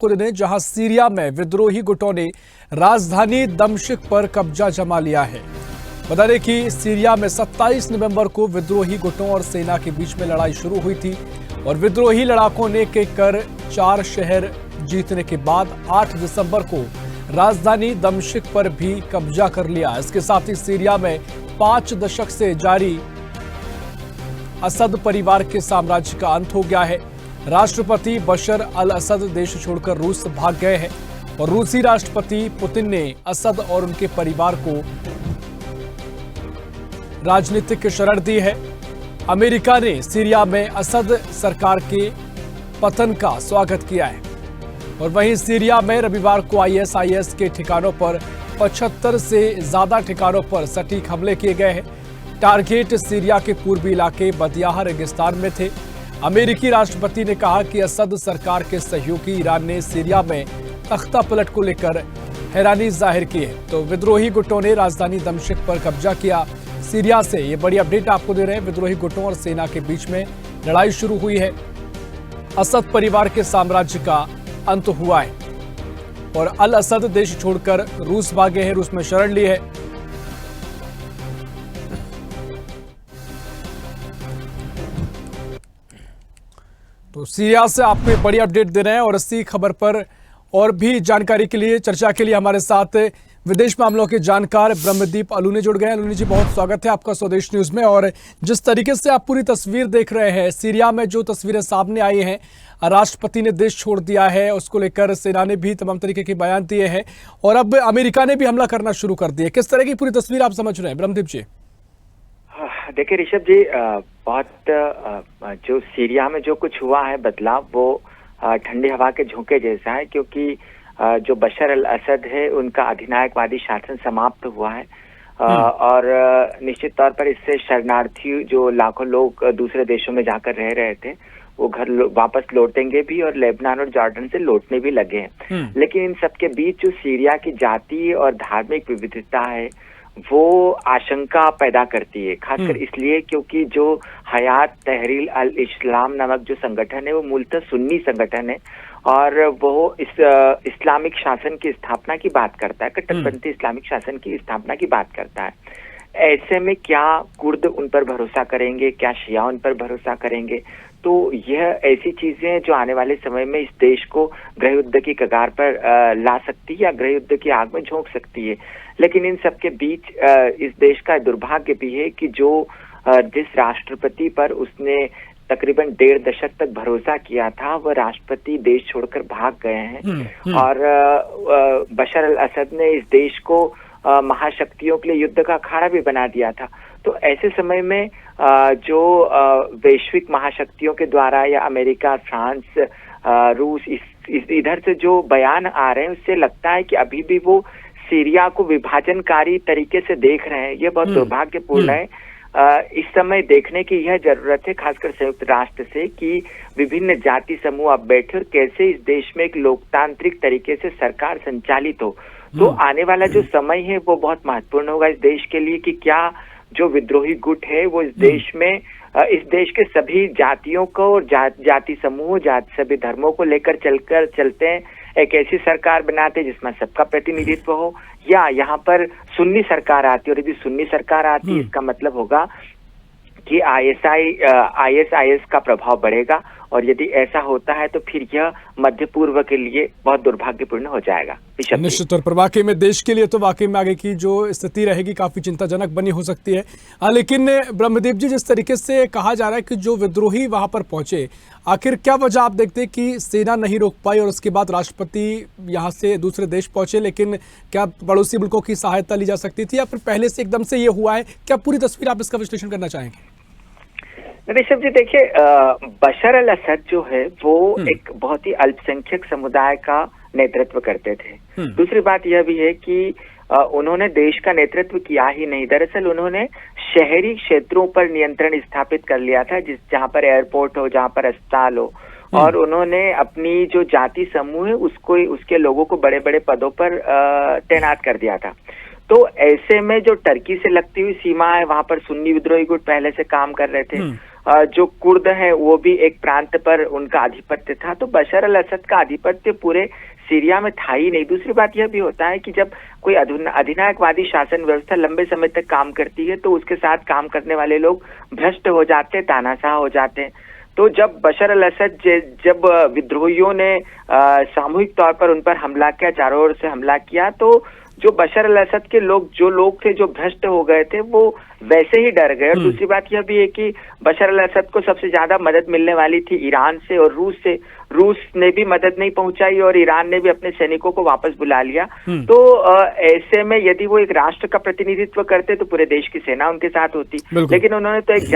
ने जहां सीरिया में विद्रोही गुटों ने राजधानी दमिश्क पर कब्जा जमा लिया है। बता दें कि सीरिया में 27 नवंबर को विद्रोही गुटों और सेना के बीच में लड़ाई शुरू हुई थी और विद्रोही लड़ाकों ने एक कर 4 शहर जीतने के बाद 8 दिसंबर को राजधानी दमिश्क पर भी कब्जा कर लिया। इसके साथ ही सीरिया में 5 दशक से जारी असद परिवार के साम्राज्य का अंत हो गया है। राष्ट्रपति बशर अल असद देश छोड़कर रूस भाग गए हैं और रूसी राष्ट्रपति पुतिन ने असद और उनके परिवार को राजनीतिक शरण दी है। अमेरिका ने सीरिया में असद सरकार के पतन का स्वागत किया है और वहीं सीरिया में रविवार को आईएसआईएस के ठिकानों पर 75 से ज्यादा ठिकानों पर सटीक हमले किए गए हैं। टारगेट सीरिया के पूर्वी इलाके बदियाह रेगिस्तान में थे। अमेरिकी राष्ट्रपति ने कहा कि असद सरकार के सहयोगी ईरान ने सीरिया में तख्ता पलट को लेकर हैरानी जाहिर की है। तो विद्रोही गुटों ने राजधानी दमिश्क पर कब्जा किया। सीरिया से ये बड़ी अपडेट आपको दे रहे हैं। विद्रोही गुटों और सेना के बीच में लड़ाई शुरू हुई है। असद परिवार के साम्राज्य का अंत हुआ है और अल असद देश छोड़कर रूस भागे हैं, रूस में शरण ली है। तो सीरिया से आपको एक बड़ी अपडेट दे रहे हैं और इसी खबर पर और भी जानकारी के लिए, चर्चा के लिए हमारे साथ विदेश मामलों के जानकार ब्रह्मदीप अलूनी जुड़ गए हैं। अलूनी जी, बहुत स्वागत है आपका स्वदेश न्यूज में। और जिस तरीके से आप पूरी तस्वीर देख रहे हैं, सीरिया में जो तस्वीरें सामने आई हैं, राष्ट्रपति ने देश छोड़ दिया है, उसको लेकर सेना ने भी तमाम तरीके के बयान दिए हैं और अब अमेरिका ने भी हमला करना शुरू कर दिया। किस तरह की पूरी तस्वीर आप समझ रहे हैं ब्रह्मदीप जी? देखिए ऋषभ जी, बहुत जो सीरिया में जो कुछ हुआ है बदलाव, वो ठंडी हवा के झोंके जैसा है, क्योंकि जो बशर अल असद है उनका अधिनायकवादी शासन समाप्त हुआ है और निश्चित तौर पर इससे शरणार्थी जो लाखों लोग दूसरे देशों में जाकर रह रहे थे वो घर वापस लौटेंगे भी और लेबनान और जॉर्डन से लौटने भी लगे हैं। लेकिन इन सबके बीच जो सीरिया की जातीय और धार्मिक विविधता है वो आशंका पैदा करती है, खासकर इसलिए क्योंकि जो हयात तहरीर अल इस्लाम नामक जो संगठन है वो मूलतः सुन्नी संगठन है और वो इस्लामिक शासन की स्थापना की बात करता है, कट्टरपंथी इस्लामिक शासन की स्थापना की बात करता है। ऐसे में क्या कुर्द उन पर भरोसा करेंगे, क्या शिया उन पर भरोसा करेंगे? तो यह ऐसी चीजें हैं जो आने वाले समय में इस देश को गृह युद्ध की कगार पर ला सकती है या गृह युद्ध की आग में झोंक सकती है। लेकिन इन सबके बीच इस देश का दुर्भाग्य भी है कि जो जिस राष्ट्रपति पर उसने तकरीबन 1.5 दशक तक भरोसा किया था वह राष्ट्रपति देश छोड़कर भाग गए हैं और बशर अल असद ने इस देश को महाशक्तियों के लिए युद्ध का अखाड़ा भी बना दिया था। तो ऐसे समय में जो वैश्विक महाशक्तियों के द्वारा या अमेरिका, फ्रांस, रूस इधर से जो बयान आ रहे हैं उससे लगता है कि अभी भी वो सीरिया को विभाजनकारी तरीके से देख रहे हैं। ये बहुत दुर्भाग्यपूर्ण है। इस समय देखने की यह जरूरत है, खासकर संयुक्त राष्ट्र से, कि विभिन्न जाति समूह अब बैठे और कैसे इस देश में एक लोकतांत्रिक तरीके से सरकार संचालित हो। तो आने वाला जो समय है वो बहुत महत्वपूर्ण होगा इस देश के लिए कि क्या जो विद्रोही गुट है वो इस देश में इस देश के सभी जातियों को और जाति समूह, सभी धर्मों को लेकर चलते हैं, एक ऐसी सरकार बनाते जिसमें सबका प्रतिनिधित्व हो, या यहाँ पर सुन्नी सरकार आती है। और यदि सुन्नी सरकार आती है इसका मतलब होगा कि आईएसआईएस का प्रभाव बढ़ेगा और यदि ऐसा होता है तो फिर यह मध्य पूर्व के लिए बहुत दुर्भाग्यपूर्ण हो जाएगा। निश्चित तौर पर वाकई में देश के लिए तो वाकई में आगे की जो स्थिति रहेगी काफी चिंताजनक बनी हो सकती है। लेकिन ब्रह्मदीप जी, जिस तरीके से कहा जा रहा है कि जो विद्रोही वहां पर पहुंचे, आखिर क्या वजह आप देखते हैं कि सेना नहीं रोक पाई और उसके बाद राष्ट्रपति यहाँ से दूसरे देश पहुंचे? लेकिन क्या पड़ोसी मुल्कों की सहायता ली जा सकती थी या फिर पहले से एकदम से ये हुआ है? क्या पूरी तस्वीर आप इसका विश्लेषण करना चाहेंगे? ऋषभ जी, देखिए, बशर अल असद जो है वो एक बहुत ही अल्पसंख्यक समुदाय का नेतृत्व करते थे। दूसरी बात यह भी है कि उन्होंने देश का नेतृत्व किया ही नहीं, दरअसल उन्होंने शहरी क्षेत्रों पर नियंत्रण स्थापित कर लिया था, जहां पर एयरपोर्ट हो, जहां पर अस्पताल हो, और उन्होंने अपनी जो जाति समूह है उसको, उसके लोगों को बड़े बड़े पदों पर तैनात कर दिया था। तो ऐसे में जो टर्की से लगती हुई सीमा है वहां पर सुन्नी विद्रोही गुट पहले से काम कर रहे थे, जो कुर्द है वो भी एक प्रांत पर उनका आधिपत्य था। तो बशर अल असद का आधिपत्य पूरे सीरिया में था ही नहीं। दूसरी बात यह भी होता है कि जब कोई अधिनायकवादी शासन व्यवस्था लंबे समय तक काम करती है तो उसके साथ काम करने वाले लोग भ्रष्ट हो जाते हैं, तानाशाह हो जाते हैं। तो जब बशर अल असद जब विद्रोहियों ने सामूहिक तौर पर उन पर हमला किया, चारों ओर से हमला किया, तो जो बशर अल असद के लोग थे जो भ्रष्ट हो गए थे वो वैसे ही डर गए। और दूसरी बात यह भी है कि बशर अल असद को सबसे ज्यादा मदद मिलने वाली थी ईरान से और रूस से। रूस ने भी मदद नहीं पहुंचाई और ईरान ने भी अपने सैनिकों को वापस बुला लिया। तो ऐसे में यदि वो एक राष्ट्र का प्रतिनिधित्व करते तो पूरे देश की सेना उनके साथ होती, लेकिन उन्होंने तो एक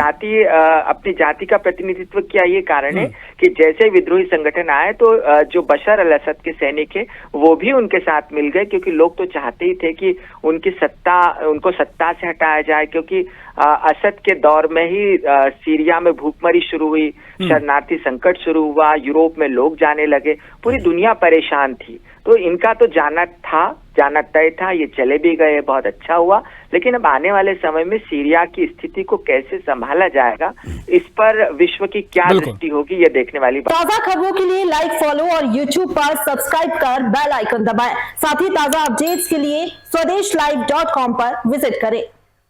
अपनी जाति का प्रतिनिधित्व किया। ये कारण है कि जैसे विद्रोही संगठन आए तो जो बशर अल असद के सैनिक है वो भी उनके साथ मिल गए, क्योंकि लोग तो चाहते ही थे कि उनको सत्ता से हटाया जाए, क्योंकि असद के दौर में ही सीरिया में भूखमरी शुरू हुई, शरणार्थी संकट शुरू हुआ, यूरोप में लोग जाने लगे, पूरी दुनिया परेशान थी। तो इनका तो जाना तय था, ये चले भी गए, बहुत अच्छा हुआ। लेकिन अब आने वाले समय में सीरिया की स्थिति को कैसे संभाला जाएगा, इस पर विश्व की क्या दृष्टि होगी, ये देखने वाली बात। ताजा खबरों के लिए लाइक, फॉलो और यूट्यूब पर सब्सक्राइब कर बेल आइकन दबाएं। साथ ही ताजा अपडेट्स के लिए स्वदेशलाइव.com पर विजिट करें।